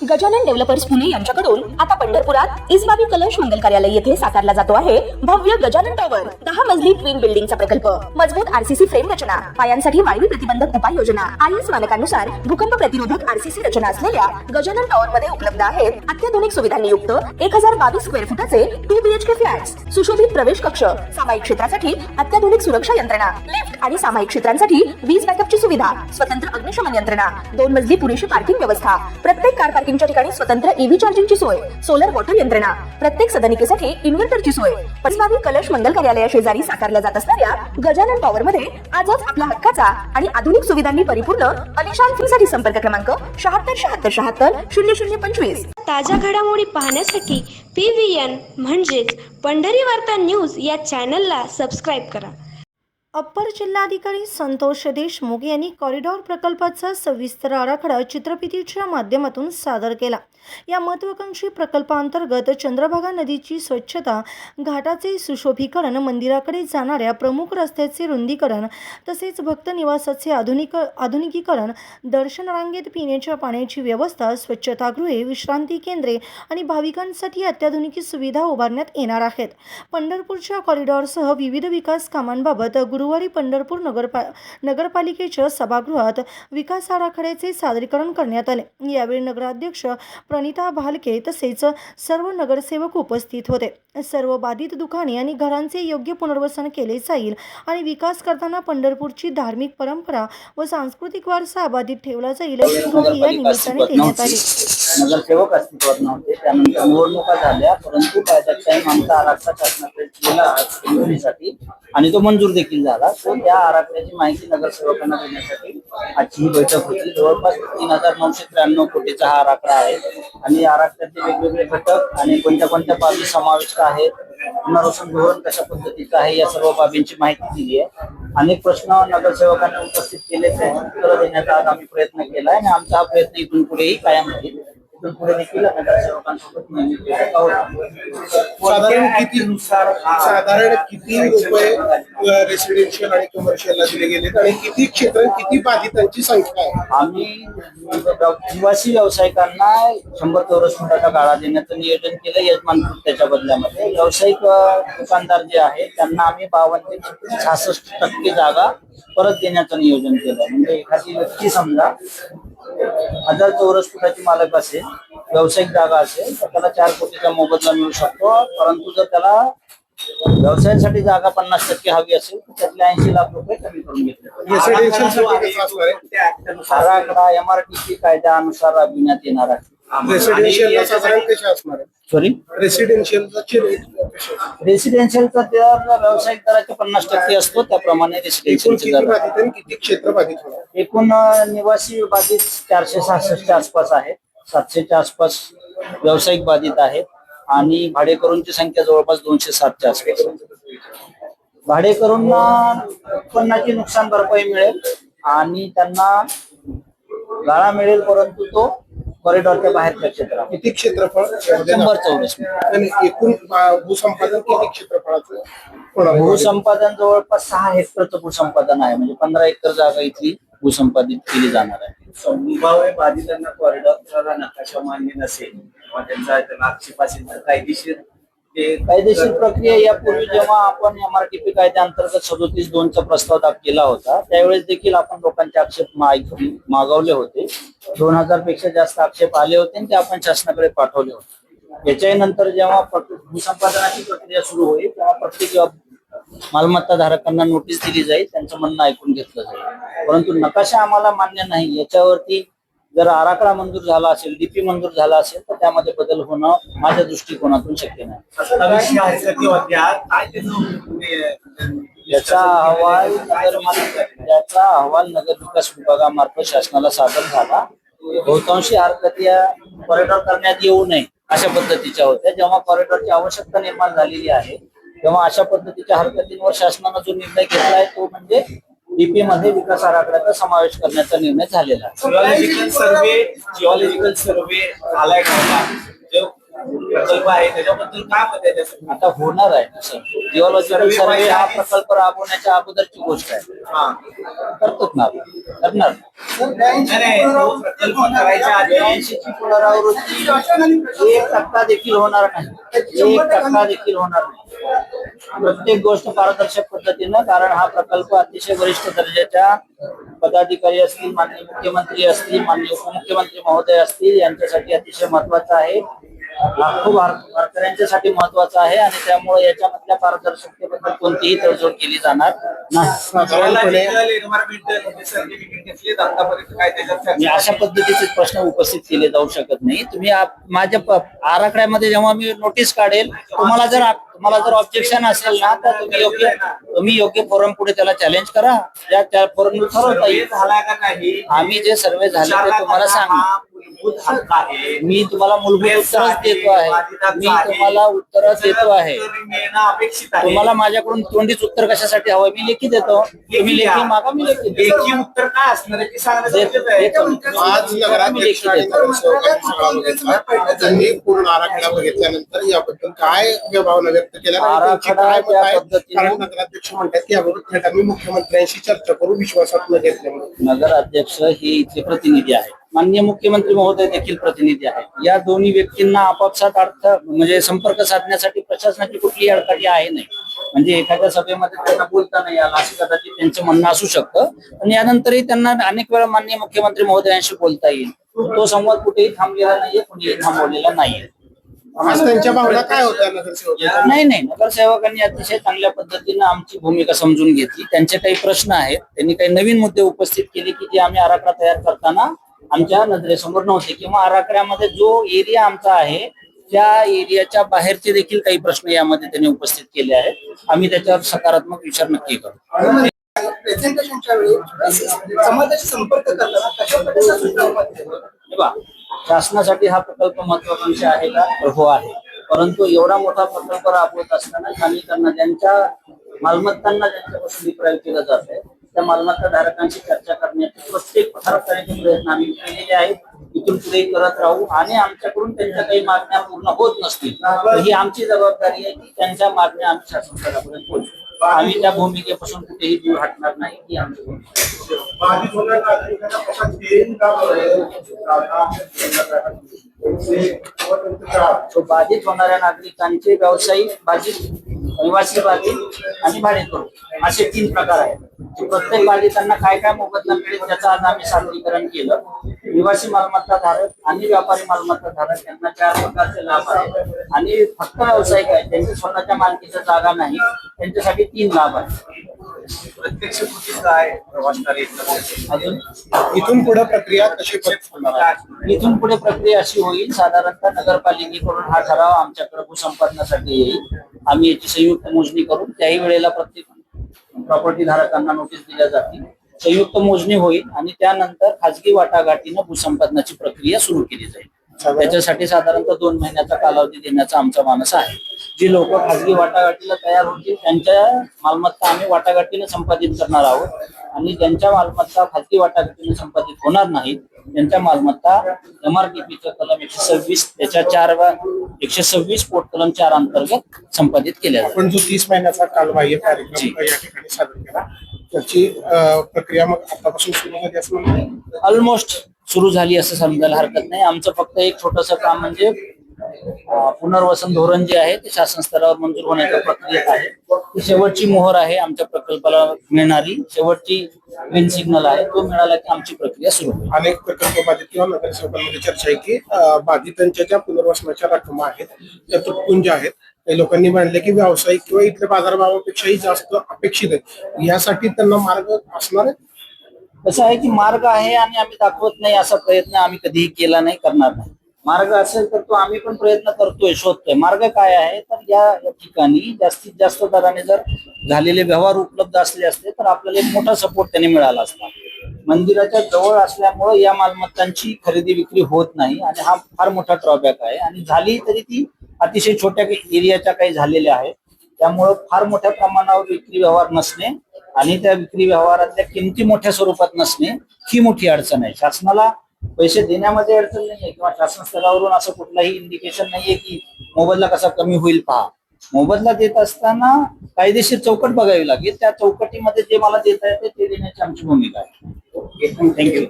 Gajanan developers Pune यांच्याकडून आता पंढरपुरात इसबाबी कलश मंगल कार्यालय येथे साकारला जातो आहे भव्य गजानन टॉवर 10 मजली ट्विन बिल्डिंगचा प्रकल्प। मजबूत आरसीसी फ्रेम रचना, पायांसाठी वायू प्रतिबंधक उपाययोजना, आयएस मानकानुसार भूकंप प्रतिरोधक आरसीसी रचना असलेल्या गजानन टॉवर मध्ये उपलब्ध आहेत अत्याधुनिक सुविधांनी युक्त 1022 स्क्वेअर फुटाचे 2 बीएचके फ्लॅट्स, सुशोभित प्रवेश कक्ष, सामायिक क्षेत्रासाठी अत्याधुनिक सुरक्षा यंत्रणा, लिफ्ट आणि सामायिक क्षेत्रांसाठी वीज बॅकअपची सुविधा, स्वतंत्र अग्निशमन यंत्रणा, 2 मजली पुरेशी पार्किंग व्यवस्था, प्रत्येक कार पार्किंगच्या ठिकाणी स्वतंत्र ईव्ही चार्जिंगची सोय, सोलर वॉटर यंत्रणा, प्रत्येक सदनिकेसाठी इन्व्हर्टरची सोय। इसबाबी कलश मंगल कार्यालया शेजारी साकारल्या जात असणाऱ्या गजानन टॉवर मध्ये आजच आपला हक्काचा आणि आधुनिक सुविधांनी परिपूर्ण अलिशान फ्रीसाठी संपर्क क्रमांक 7677700025। ताज्या घडामोडी पाहण्यासाठी PVN म्हणजेच पंढरी वार्ता न्यूज या चॅनलला सबस्क्राईब करा। अप्पर जिल्हाधिकारी संतोष देशमुख यांनी कॉरिडॉर प्रकल्पाचा सविस्तर आराखडा चित्रफितीच्या माध्यमातून सादर केला। या महत्त्वाकांक्षी प्रकल्पांतर्गत चंद्रभागा नदीची स्वच्छता, घाटाचे सुशोभीकरण, मंदिराकडे जाणाऱ्या प्रमुख रस्त्याचे रुंदीकरण, तसेच भक्त निवासाचे आधुनिकीकरण, दर्शन रांगेत पिण्याच्या पाण्याची व्यवस्था, स्वच्छतागृहे, विश्रांती केंद्रे आणि भाविकांसाठी अत्याधुनिक सुविधा उभारण्यात येणार आहेत। पंढरपूरच्या कॉरिडॉरसह विविध विकास कामांबाबत गुरुवारी पंढरपूर नगरपालिकेच्या सभागृहात विकास आराखड्याचे सादरीकरण करण्यात आले। यावेळी नगराध्यक्ष प्रणिता भालके तसेच सर्व नगरसेवक उपस्थित होते। सर्व बाधित दुकाने आणि घरांचे योग्य पुनर्वसन केले जाईल आणि विकास करताना पंढरपूरची धार्मिक परंपरा व सांस्कृतिक वारसा अबाधित ठेवला जाईल अशी ग्वाही या निमित्ताने देण्यात आली। नगरसेवक अस्तित्वात नव्हते, त्यानंतर निवडणुका झाल्या, परंतु कायद्याच्या आमचा आराखडा शासनाकडे गेला मंजुरीसाठी आणि तो मंजूर देखील झाला। तो त्या आराखड्याची माहिती नगरसेवकांना देण्यासाठी आजची ही बैठक होती। जवळपास 3993 कोटीचा हा आराखडा आहे आणि आराखड्याचे वेगवेगळे घटक आणि कोणत्या कोणत्या बाबी समाविष्ट आहेत, पुनर्वसन धोरण कशा पद्धतीचं आहे, या सर्व बाबींची माहिती दिली आहे। अनेक प्रश्न नगरसेवकांनी उपस्थित केले, त्याची उत्तरं देण्याचा आज आम्ही प्रयत्न केला आहे आणि आमचा हा प्रयत्न इथून पुढेही कायम राहील। इथून पुढे देखील नगरसेवकांसोबत नेहमी साधारण किती रुपये रेसिडेन्शियल आणि कमर्शियलला दिले गेले आणि किती क्षेत्र, किती बाधितांची संख्या आहे? आम्ही निवासी व्यावसायिकांना 100 चौरस फुटाचा गाळा देण्याचं नियोजन केलं यजमान त्याच्या बदल्यामध्ये। व्यावसायिक दुकानदार जे आहेत त्यांना आम्ही 52 ते 66% जागा परत देण्याचं नियोजन केलं। म्हणजे एखादी व्यक्ती समजा 1000 चौरस फुटाची मालक असेल, व्यावसायिक जागा असेल, तर त्याला 4 कोटीचा मोबदला मिळू शकतो। परंतु जर त्याला व्यवसायासाठी जागा 50% हवी असेल तर त्यातले 80 लाख रुपये कमी करून घेतले। आराखडा MRTC कायद्यानुसार राबविण्यात येणार आहे। सॉरी, रेसिडेन्शियलचा दर व्यावसायिक दराचे 50% असतो, त्याप्रमाणे रेसिडेन्शियलचे दर किती क्षेत्र बाधित होणार? एकूण निवासी बाधित 466 आसपास आहेत, 700च्या आसपास व्यावसायिक बाधित आहेत आणि भाडेकरूंची संख्या जवळपास 207च्या आसपास आहे। भाडेकरूंना उत्पन्नाची नुकसान भरपाई मिळेल आणि त्यांना गाळा मिळेल, परंतु तो कॉरिडॉरच्या बाहेरच्या क्षेत्रात। किती क्षेत्रफळ? 100 चौरस आणि एकूण भूसंपादन किती क्षेत्रफळाचं? भूसंपादन जवळपास 6 हेक्टरचं भूसंपादन आहे, म्हणजे 15 एकर जागा इथली भूसंपादित केली जाणार आहे। संभाव्य बाधितांना कॉरिडॉरचा नकाशा मान्य नसेल किंवा त्यांचा आक्षेप असेल तर कायदेशीर प्रक्रिया यापूर्वी जेव्हा आपण MRTP कायद्याअंतर्गत 37(2) चा प्रस्ताव केला होता, त्यावेळेस देखील आपण लोकांचे आक्षेप मागवले होते। 2000 पेक्षा जास्त आक्षेप आले होते आणि ते आपण शासनाकडे पाठवले होते। याच्या नंतर जेव्हा भूसंपादनाची प्रक्रिया सुरू होईल तेव्हा प्रत्येक मालमत्ता धारकांना नोटीस दिली जाईल, त्यांचं म्हणणं ऐकून घेतलं जाईल। परंतु नकाशा आम्हाला मान्य नाही, याच्यावरती जर आराखडा मंजूर झाला असेल, DP मंजूर झाला असेल तर त्यामध्ये बदल होणं माझ्या दृष्टिकोनातून शक्य नाही। याचा अहवाल नगर विकास विभागामार्फत शासनाला सादर झाला। बहुतांशी हरकती या कॉरिडॉर करण्यात येऊ नये अशा पद्धतीच्या होत्या। जेव्हा कॉरिडॉरची आवश्यकता निर्माण झालेली आहे तेव्हा अशा पद्धतीच्या हरकतींवर शासनाने जो निर्णय घेतला आहे तो म्हणजे DP मध्ये विकास आराखड्याचा समावेश करण्याचा निर्णय झालेला आहे। जिओलॉजिकल सर्वे झालाय का? प्रकल्प आहे त्याच्याबद्दल काय मत आहे त्याचं? आता होणार आहे सर, जिओलॉजिकल सर्वे हा प्रकल्प राबवण्याच्या अगोदरची गोष्ट आहे. हा. करतो ना आपण, करणार. नाही, तो प्रकल्प करायच्या आधी 83ची पुनरावृत्ती 1% देखील होणार नाही, 1% देखील होणार नाही. प्रत्येक गोष्ट पारदर्शक पद्धतीनं, कारण हा प्रकल्प अतिशय वरिष्ठ दर्जाच्या पदाधिकारी असतील, माननीय मुख्यमंत्री असतील, माननीय उपमुख्यमंत्री महोदय असतील, यांच्यासाठी अतिशय महत्वाचा आहे. लाखो वारकऱ्यांच्यासाठी महत्वाचा आहे आणि त्यामुळे याच्यामधल्या पारदर्शकतेबद्दल कोणतीही तडजोड केली जाणार नाही. साधारणपणे एन्व्हायरमेंटल सर्टिफिकेट घेतले आतापर्यंत काय त्याच्यात मी अशा पद्धतीचे प्रश्न उपस्थित केले जाऊ शकत नाही. तुम्ही माझ्या आराखड्यामध्ये जेव्हा मी नोटीस काढेल, तुम्हाला जर ऑब्जेक्शन असेल ना, तर तुम्ही योग्य फोरम पुढे त्याला चॅलेंज करा. त्या फोरम ठरवता येईल. झाला का नाही आम्ही जे सर्वे झाले ते तुम्हाला सांगू. मूलभूत हक्क आहे. मी तुम्हाला मूलभूत उत्तरच देतो आहे. मी तुम्हाला उत्तरच देतो आहे. उत्तर मिळणं अपेक्षित आहे. तुम्हाला माझ्याकडून तोंडीच उत्तर कशासाठी हवं? मी लेखी देतो. तुम्ही लेखी मागा, मी लेखी देतो. लेखी उत्तर काय असणार आहे ते सांगणं गरजेचं आहे. आज नगराध्यक्ष आणि नगरसेवकांनी सगळा बघितला. त्यांनी पूर्ण आराखडा बघितल्यानंतर याबद्दल काय भावना व्यक्त केल्या आणि त्यांची काय मत आहे? कारण नगराध्यक्ष म्हणतात की याबाबत थेट आम्ही मुख्यमंत्र्यांशी चर्चा करू, विश्वासात न घेतल्यामुळे. नगराध्यक्ष हे इथले प्रतिनिधी आहेत, माननीय मुख्यमंत्री महोदय देखील प्रतिनिधी आहेत. या दोन्ही व्यक्तींना आपापसात म्हणजे संपर्क साधण्यासाठी प्रशासनाची कुठलीही अडचणी आहे नाही. म्हणजे एखाद्या सभेमध्ये त्यांना बोलता नाही आला असं कदाचित त्यांचं म्हणणं असू शकतं, पण यानंतरही त्यांना अनेक वेळा माननीय मुख्यमंत्री महोदयांशी बोलता येईल. तो संवाद कुठेही थांबलेला नाहीये, कुणीही थांबवलेला नाहीये. आज त्यांच्या भावना काय होत्या नगरसेवकांच्या? नाही, नगरसेवकांनी अतिशय चांगल्या पद्धतीनं आमची भूमिका समजून घेतली. त्यांचे काही प्रश्न आहेत, त्यांनी काही नवीन मुद्दे उपस्थित केले की जे आम्ही आराखडा तयार करताना आमच्या नजरेसमोर नव्हते, किंवा आराखड्यामध्ये जो एरिया आमचा आहे त्या एरियाच्या बाहेरचे देखील काही प्रश्न यामध्ये त्यांनी उपस्थित केले आहेत. आम्ही त्याच्यावर सकारात्मक विचार नक्की करू. प्रेझेंटेशनच्या वेळी समाजाशी संपर्क करताना कशा प्रकारच्या सूचना दिल्या? हे पहा, शासनासाठी हा प्रकल्प महत्वाकांक्षी आहे का? तर हो आहे. परंतु एवढा मोठा प्रकल्प राबवत असताना स्थानिकांना ज्यांच्या मालमत्तांना ज्यांच्यापासून विक्रय केलं जात आहे त्या मालमत्ता धारकांशी चर्चा करण्याचे प्रत्येक प्रकारचे प्रयत्न आम्ही केलेले आहेत. इथून पुढे करत राहू आणि आमच्याकडून त्यांच्या काही मागण्या पूर्ण होत नसतील तर ही आमची जबाबदारी आहे की त्यांच्या मागण्या आम्ही शासनापर्यंत पोहोचू. आम्ही त्या भूमिकेपासून कुठेही दूर हटणार नाही ही आमची भूमिका. बाधित होणाऱ्या नागरिकांना कशा देईन का तो बाधित होणाऱ्या नागरिकांचे व्यावसायिक बाधित, रहिवासी बाधित आणि भाडेकरू असे 3 प्रकार आहेत. प्रत्येक बाधितांना काय काय मोबदला मिळेल त्याचं आज आम्ही सादरीकरण केलं. निवासी मालमत्ता धारक आणि व्यापारी मालमत्ता धारक यांना 4 प्रकारचे लाभ आहेत आणि फक्त व्यावसायिक आहेत त्यांच्या स्वतःच्या मालकीच्या जागा नाही त्यांच्यासाठी 3 लाभ आहेत. प्रत्यक्ष कृती काय प्रवासणारे अजून इथून पुढे प्रक्रिया कशी होणार आहे? इथून पुढे प्रक्रिया अशी होईल, साधारणतः नगरपालिकेकडून हा ठराव आमच्याकडे भूसंपादनासाठी येईल. आम्ही याची संयुक्त मोजणी करून त्याही वेळेला प्रत्येक प्रॉपर्टी धारकांना नोटीस दिल्या जातील. संयुक्त मोजणी होईल आणि त्यानंतर खाजगी वाटाघाटीनं भूसंपादनाची प्रक्रिया सुरू केली जाईल. त्याच्यासाठी साधारणतः 2 महिन्याचा कालावधी देण्याचा आमचा मानस आहे. जी लोक खाजगी वाटाघाटीला तयार होतील त्यांच्या मालमत्ता आम्ही वाटाघाटीने संपादित करणार आहोत आणि ज्यांच्या मालमत्ता खाजगी वाटाघाटीने संपादित होणार नाहीत त्यांच्या मालमत्ता MRTPच्या कलम 126 त्याच्या 126 पोट कलम 4 अंतर्गत संपादित केल्या जातात. आपण जो 30 महिन्याचा कालबाह्य कार्यक्रम या ठिकाणी सादर केला त्याची प्रक्रिया मग आतापासून सुरू झाली असं म्हणतात? ऑलमोस्ट सुरू झाली असं समजायला हरकत नाही. आमचं फक्त एक छोटंसं काम म्हणजे पुनर्वसन धोरण जे आहे ते शासन स्तरावर मंजूर होण्याच्या प्रक्रियेत आहे. ती शेवटची मोहर आहे आमच्या प्रकल्पाला मिळणारी, शेवटची ग्रीन सिग्नल आहे. तो मिळाला की आमची प्रक्रिया सुरू होईल. अनेक प्रकल्प बाधित किंवा नगरसेवकांमध्ये चर्चा आहे की बाधितांच्या ज्या पुनर्वसनाच्या रक्कमा आहेत त्या तुटपुंज आहेत. काही लोकांनी म्हणले की व्यावसायिक किंवा इथल्या बाजारभावापेक्षाही जास्त अपेक्षित आहे, यासाठी त्यांना मार्ग असणार आहे. कसं आहे की मार्ग आहे आणि आम्ही दाखवत नाही असा प्रयत्न आम्ही कधीही केला नाही, करणार नाही. मार्ग असेल तर तो आम्ही पण प्रयत्न करतोय, शोधतोय. मार्ग काय आहे तर या ठिकाणी जास्तीत जास्त दराने जर झालेले व्यवहार उपलब्ध असले असते तर आपल्याला एक मोठा सपोर्ट त्यांनी मिळाला असता. मंदिराच्या जवळ असल्यामुळे या मालमत्तांची खरेदी विक्री होत नाही आणि हा फार मोठा ड्रॉबॅक आहे. आणि झाली तरी ती अतिशय छोट्या एरियाच्या काही झालेल्या आहेत. त्यामुळं फार मोठ्या प्रमाणावर विक्री व्यवहार नसणे आणि त्या विक्री व्यवहारातल्या किमती मोठ्या स्वरूपात नसणे ही मोठी अडचण आहे. शासनाला पैसे देण्यामध्ये अडचण नाहीये किंवा शासन स्तरावरून असं कुठलाही इंडिकेशन नाहीये की मोबदला कसा कमी होईल पहा. मोबदला देत असताना कायदेशीर चौकट बघावी लागेल. त्या चौकटीमध्ये जे मला देता येते ते देण्याची आमची भूमिका आहे. थँक्यू.